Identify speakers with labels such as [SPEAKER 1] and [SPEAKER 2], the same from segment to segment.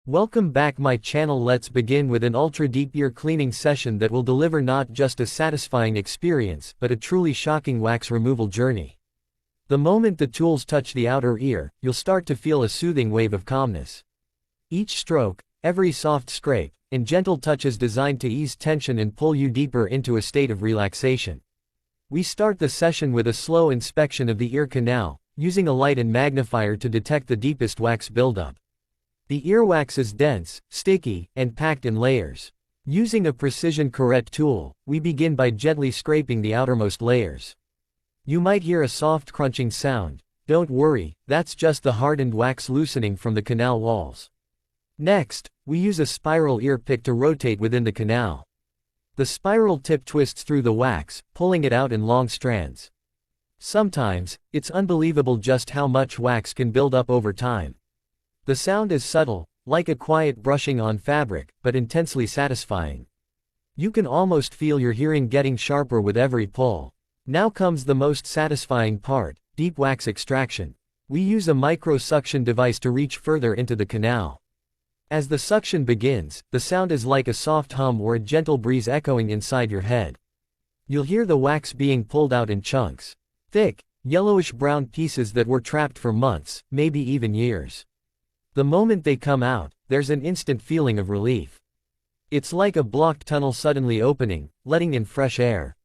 [SPEAKER 1] Welcome back my channel. Let's begin with an ultra deep ear cleaning session that will deliver not just a satisfying experience, but a truly shocking wax removal journey. The moment the tools touch the outer ear, you'll start to feel a soothing wave of calmness. Each stroke, every soft scrape, and gentle touch is designed to ease tension and pull you deeper into a state of relaxation. We start the session with a slow inspection of the ear canal, using a light and magnifier to detect the deepest wax buildup. The earwax is dense, sticky, and packed in layers. Using a precision curette tool, we begin by gently scraping the outermost layers. You might hear a soft crunching sound. Don't worry, that's just the hardened wax loosening from the canal walls. Next, we use a spiral ear pick to rotate within the canal. The spiral tip twists through the wax, pulling it out in long strands. Sometimes, it's unbelievable just how much wax can build up over time. The sound is subtle, like a quiet brushing on fabric, but intensely satisfying. You can almost feel your hearing getting sharper with every pull. Now comes the most satisfying part, deep wax extraction. We use a micro-suction device to reach further into the canal. As the suction begins, the sound is like a soft hum or a gentle breeze echoing inside your head. You'll hear the wax being pulled out in chunks. Thick, yellowish-brown pieces that were trapped for months, maybe even years. The moment they come out, there's an instant feeling of relief. It's like a blocked tunnel suddenly opening, letting in fresh air.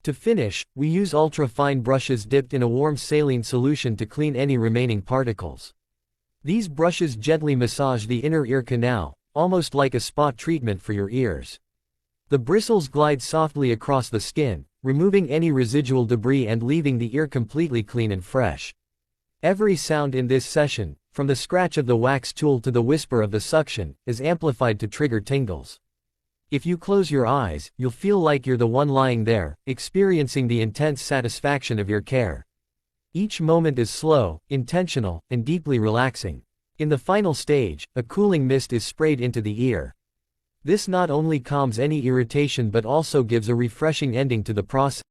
[SPEAKER 1] To finish, we use ultra-fine brushes dipped in a warm saline solution to clean any remaining particles. These brushes gently massage the inner ear canal, almost like a spa treatment for your ears. The bristles glide softly across the skin, removing any residual debris and leaving the ear completely clean and fresh. Every sound in this session, from the scratch of the wax tool to the whisper of the suction, is amplified to trigger tingles. If you close your eyes, you'll feel like you're the one lying there, experiencing the intense satisfaction of your care. Each moment is slow, intentional, and deeply relaxing. In the final stage, a cooling mist is sprayed into the ear. This not only calms any irritation but also gives a refreshing ending to the process.